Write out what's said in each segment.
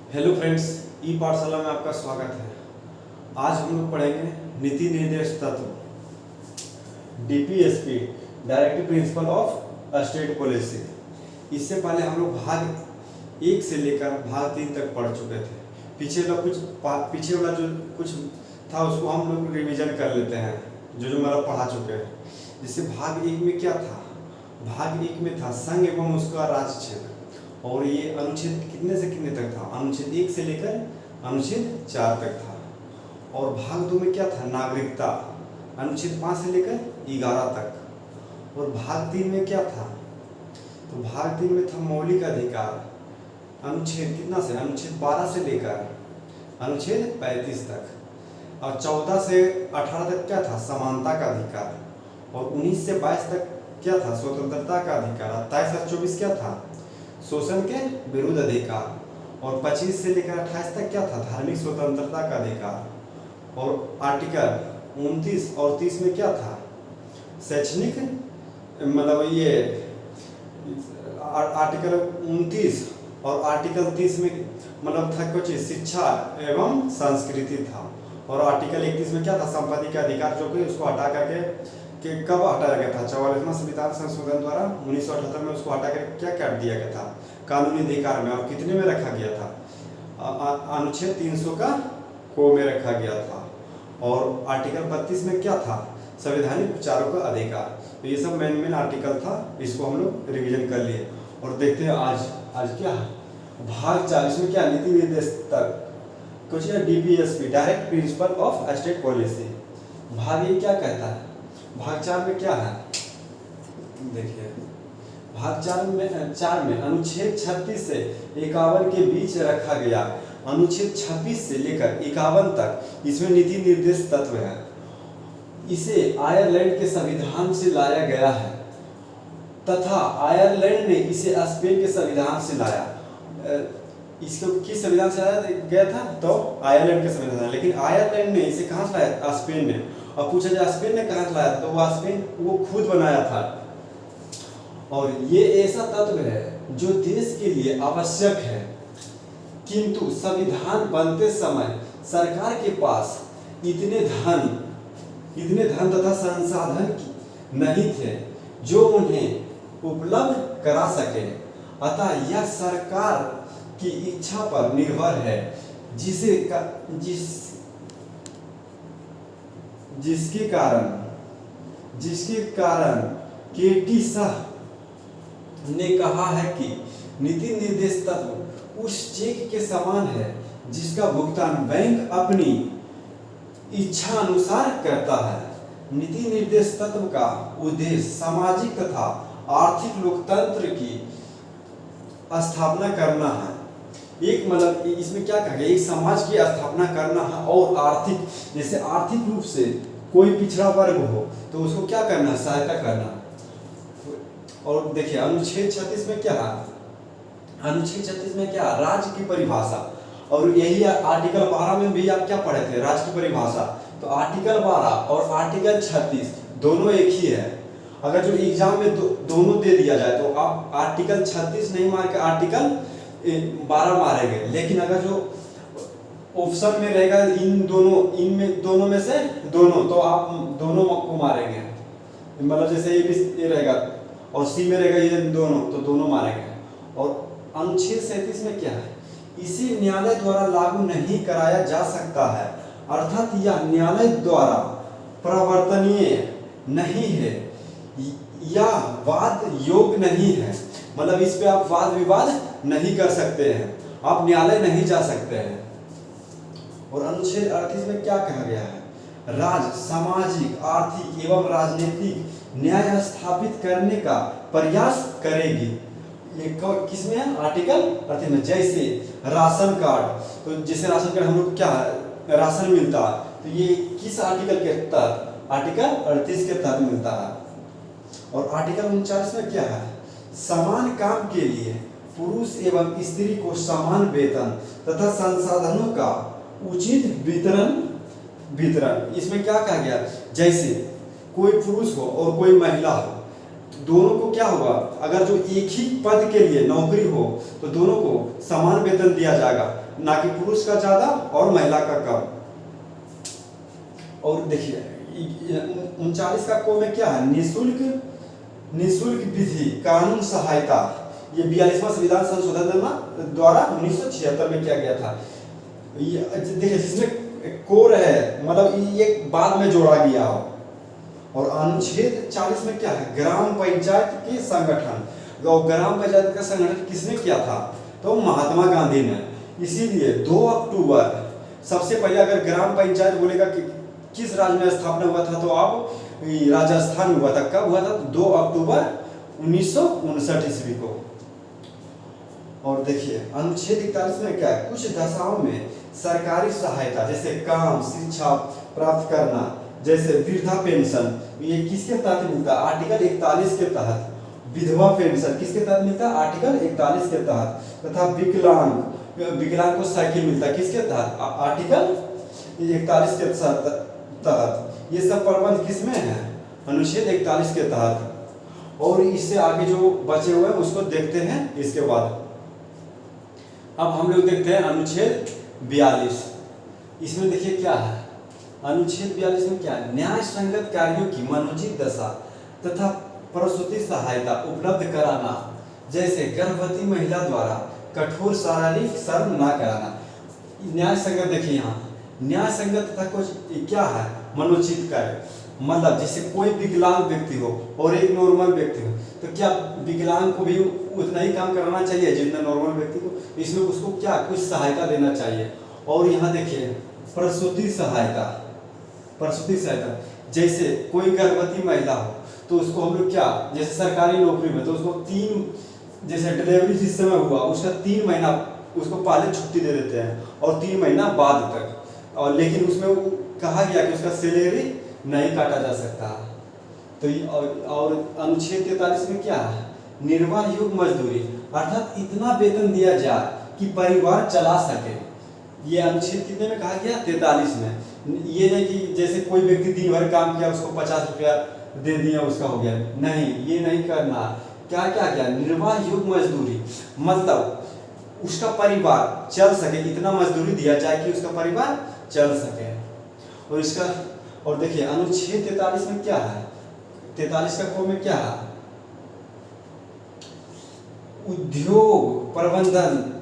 Hello friends, ई पाठशाला में आपका स्वागत है। आज हम लोग पढ़ेंगे नीति निर्देश तत्व DPSP, directive principle of state policy. इससे पहले हम लोग भाग 1 से लेकर भाग 3 तक पढ़ चुके थे। पीछे वाला जो कुछ था उसको हम लोग रिवीजन कर लेते हैं, जो मतलब पढ़ा चुके हैं। जैसे भाग 1 में क्या था? भाग 1 में था संघ एवं उसका राज्य क्षेत्र, और ये अनुच्छेद कितने से कितने तक था? अनुच्छेद 1 से लेकर अनुच्छेद 4 तक था। और भाग 2 में क्या था? नागरिकता, अनुच्छेद 5 से लेकर 11 तक। और भाग 3 में क्या था? तो भाग 3 में था मौलिक अधिकार, अनुच्छेद कितना से? अनुच्छेद 12 से लेकर अनुच्छेद 35 तक। और 14 से 18 तक क्या था? समानता का अधिकार। और 19 से 22 तक क्या था? स्वतंत्रता का अधिकार। 27 और 24 क्या था? शोषण के विरुद्ध अधिकार। और 25 से लेकर 28 तक क्या था? धार्मिक स्वतंत्रता का अधिकार। और आर्टिकल 29 और 30 में क्या था? शैक्षणिक, मतलब ये आर्टिकल 29 और आर्टिकल 30 में मतलब था कुछ शिक्षा एवं संस्कृति था। और आर्टिकल 31 में क्या था? संपत्ति का अधिकार, जो कि उसको हटा करके कब हटाया गया था? 44वां संविधान संशोधन द्वारा 1978 में उसको हटा कर क्या काट दिया गया था? कानूनी अधिकार में। और कितने में रखा गया था? अनुच्छेद 300 का को में रखा गया था। और आर्टिकल 32 में क्या था? संवैधानिक उपचारों का अधिकार। तो ये सब मेन आर्टिकल था, इसको हम लोग रिवीजन कर लिए। और देखते हैं आज क्या है? भाग 40 में क्या? नीति निर्देश तक कुछ DPSP, direct principle of state policy. भाग ये क्या कहता है? भाग 4 में क्या है? देखिए, भाग 4 में अनुच्छेद 36 से 51 के बीच रखा गया। अनुच्छेद 26 से लेकर 51 तक इसमें नीति निर्देश तत्व है। इसे आयरलैंड के संविधान से लाया गया है, तथा आयरलैंड ने इसे स्पेन के संविधान से लाया। इसको किस संविधान से लाया गया था? तो आयरलैंड के संविधान। लेकिन आयरलैंड ने इसे कहाँ से लाया? स्पेन ने। अब पूछा जाए स्पेन ने कहाँ से लाया था, तो वो स्पेन वो खुद बनाया था। और ये ऐसा तत्व है जो देश के लिए आवश्यक है, किंतु संविधान बनते समय सरकार के पास इतने धन तथा संसाधन नहीं थे जो उन्हें उपलब्ध करा सके। अतः यह सरकार की इच्छा पर निर्भर है, जिसके कारण केटी शाह ने कहा है कि नीति निर्देश तत्व उस चेक के समान है जिसका भुगतान बैंक अपनी इच्छा अनुसार करता है। नीति निर्देश तत्व का उद्देश्य सामाजिक तथा आर्थिक लोकतंत्र की स्थापना करना है। एक मतलब इसमें क्या कहा गया? एक समाज की स्थापना करना है। और आर्थिक, जैसे आर्थिक रूप से कोई पिछड़ा वर्ग हो तो उसको क्या करना? सहायता करना। और देखिए अनुच्छेद 36 में क्या है? अनुच्छेद 36 में क्या? राज्य की परिभाषा। और यही आर्टिकल 12 में भी आप क्या पढ़े थे? राज्य की परिभाषा। तो आर्टिकल 12 और आर्टिकल 36 दोनों एक ही है। अगर जो एग्जाम में दोनों दे दिया जाए तो आप आर्टिकल 36 नहीं मार के आर्टिकल 12 मारेंगे। लेकिन अगर जो ऑप्शन में रहेगा इनमें दोनों में से दोनों, तो आप दोनों को मारेंगे। मतलब जैसे ये रहेगा और सी में रहेगा ये दोनों, तो दोनों मारेंगे। और अनुच्छेद 37 में क्या है? इसे न्यायालय द्वारा लागू नहीं कराया जा सकता है, अर्थात यह न्यायालय द्वारा प्रवर्तनीय नहीं है या वाद योग्य नहीं है। मतलब इस पे आप वाद विवाद नहीं कर सकते हैं, आप न्यायालय नहीं जा सकते हैं। और अनुच्छेद 38 में क्या कहा गया है? राज्य सामाजिक, आर्थिक एवं राजनीतिक न्याय स्थापित करने का प्रयास करेगी। ये किसमें है? आर्टिकल 38 में। जैसे राशन कार्ड, तो जैसे राशन कार्ड हम लोग क्या राशन मिलता है, तो ये किस आर्टिकल के तहत? आर्टिकल 38 के तहत मिलता है। और आर्टिकल 39 में क्या है? समान काम के लिए पुरुष एवं स्त्री को समान वेतन तथा संसाधनों का उचित वितरण। इसमें क्या कहा गया? जैसे कोई पुरुष हो और कोई महिला हो, दोनों को क्या होगा, अगर जो एक ही पद के लिए नौकरी हो तो दोनों को समान वेतन दिया जाएगा, ना कि पुरुष का ज्यादा और महिला का कम। और देखिए 39 का को में क्या है, निःशुल्क विधि कानून सहायता, ये 42वां संविधान संशोधन द्वारा 1976 में किया गया था। ये देखिए जिसमें कोर है, मतलब ये बाद में जोड़ा गया हो। और अनुच्छेद 40 में क्या है, ग्राम पंचायत के संगठन। तो ग्राम पंचायत का संगठन किसने किया था, तो महात्मा गांधी ने। इसीलिए 2 अक्टूबर, सबसे पहले अगर ग्राम पंचायत बोलेगा कि किस राज्य में स्थापना हुआ था, तो आप राजस्थान में हुआ था। कब हुआ था, 2 अक्टूबर 1959 ईस्वी को। और देखिए अनुच्छेद 41 में क्या है, कुछ दशाओं में सरकारी सहायता जैसे काम, शिक्षा प्राप्त करना, जैसे वृद्धा पेंशन, ये किसके तहत मिलता है, आर्टिकल 41 के तहत। विधवा पेंशन किसके तहत मिलता है, आर्टिकल 41 के तहत। तथा विकलांग को साइकिल मिलता है, किसके तहत, आर्टिकल 41 के तहत। ये सब प्रबंध किसमें है, अनुच्छेद 41 के तहत। और इससे आगे जो बचे हुए हैं उसको देखते हैं इसके बाद। अब हम लोग देखते हैं अनुच्छेद 42। इसमें देखिए क्या है, अनुच्छेद 42 में क्या है, न्याय संगत कार्यों की मनोचित दशा तथा प्रसूति सहायता उपलब्ध कराना, जैसे गर्भवती महिला द्वारा कठोर शारीरिक श्रम न कराना। न्याय संगत देखिए यहाँ न्याय संगत तथा कुछ क्या है, मनोचित कार्य, मतलब जैसे कोई विकलांग व्यक्ति हो और एक नॉर्मल व्यक्ति हो, तो क्या विकलांग को भी उतना ही काम करना चाहिए जितना नॉर्मल व्यक्ति को, इसमें उसको क्या कुछ सहायता देना चाहिए। और यहाँ देखिए प्रसूति सहायता, जैसे कोई गर्भवती महिला हो तो उसको हम लोग क्या, जैसे सरकारी नौकरी में तो उसको 3, जैसे डिलीवरी जिस समय हुआ उसका 3 महीना उसको पहले छुट्टी दे देते हैं और 3 महीना बाद तक। और लेकिन उसमें कहा गया कि उसका सैलरी नहीं काटा जा सकता। तो और अनुच्छेद 43 में क्या है, निर्वाह योग्य मजदूरी, अर्थात इतना वेतन दिया जाए कि परिवार चला सके। ये अनुच्छेद कितने में कहा गया, 43 में। ये नहीं कि जैसे कोई व्यक्ति दिन भर काम किया उसको 50 रुपया दे दिया उसका हो गया, नहीं, ये नहीं करना। क्या क्या, निर्वाह योग्य मजदूरी, मतलब उसका परिवार चल सके, इतना मजदूरी दिया जाए कि उसका परिवार चल सके। और इसका और देखिए अनुच्छेद 43 में क्या है, 43 का को में क्या है, उद्योग प्रबंधन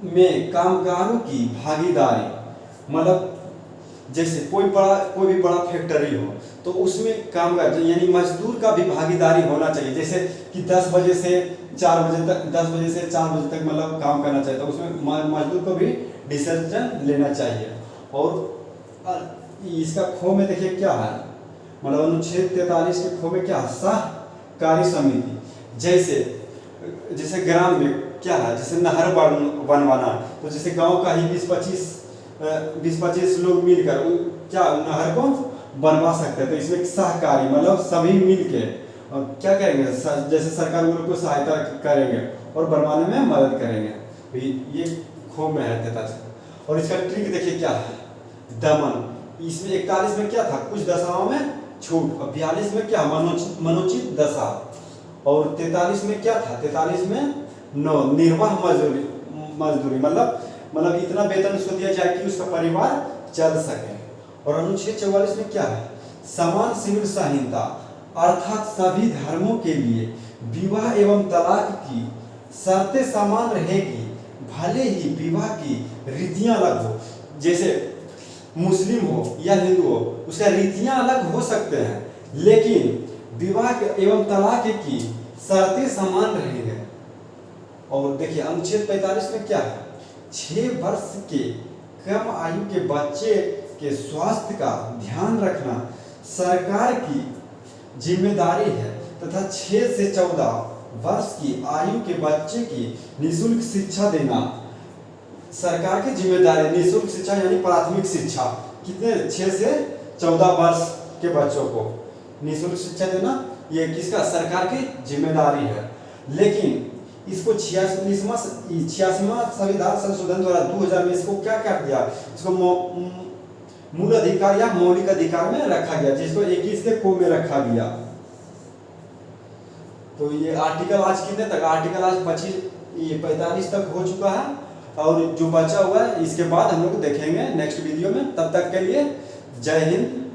में कामगारों की भागीदारी, मतलब जैसे कोई भी बड़ा फैक्ट्री हो तो उसमें कामगार यानी मजदूर का भी भागीदारी होना चाहिए। जैसे कि 10 बजे से 4 बजे तक मतलब काम करना चाहिए, तो उसमें मजदूर को भी डिसीजन लेना चाहिए। और इसका खो में देखिए क्या है, मतलब अनुच्छेद 43 के खो में क्या है, सहकारी समिति, जैसे ग्राम में क्या है, जैसे नहर बनवाना, तो जैसे गांव का ही 20-25 लोग मिलकर क्या नहर को बनवा सकते हैं। तो इसमें सहकारी मतलब सभी मिलके और क्या करेंगे, जैसे सरकार उन लोग को सहायता करेंगे और बनवाने में मदद करेंगे। तो ये खो में है 43। और इसका ट्रिक देखिए क्या है, दमन। इसमें 41 में क्या था, कुछ दशाओं में छूट, और 42 में क्या, मनोचित दशा। और 43 में क्या था, 43 में निर्वाह मजदूरी, मतलब इतना वेतन उसको दिया जाए कि उसका परिवार चल सके। और अनुच्छेद 44 में क्या है, समान सिविल संहिता, अर्थात सभी धर्मों के लिए विवाह एवं तलाक की शर्तें समान रहेगी, भले ही विवाह की रीतियां अलग हो। जैसे मुस्लिम हो या हिंदू हो, उसका रीतियां अलग हो सकते हैं, लेकिन विवाह एवं तलाक की शर्तें समान रहेंगे। और देखिए अनुच्छेद 45 में क्या है, 6 वर्ष के कम आयु के बच्चे के स्वास्थ्य का ध्यान रखना सरकार की जिम्मेदारी है, तथा 6 से 14 वर्ष की आयु के बच्चे की निःशुल्क शिक्षा देना सरकार की जिम्मेदारी। निःशुल्क शिक्षा यानी प्राथमिक शिक्षा, कितने, 6 से 14 वर्ष के बच्चों को निःशुल्क शिक्षा देना ये किसका, सरकार की जिम्मेदारी है। लेकिन इसको 86वां संविधान संशोधन द्वारा 2000 में इसको क्या कर दिया, इसको मूल अधिकार या मौलिक अधिकार में रखा गया, जिसको 21 के को में रखा गया। तो ये आर्टिकल आज कितने तक, आर्टिकल आज 45 तक हो चुका है, और जो बचा हुआ है इसके बाद हम लोग देखेंगे नेक्स्ट वीडियो में। तब तक के लिए जय हिंद,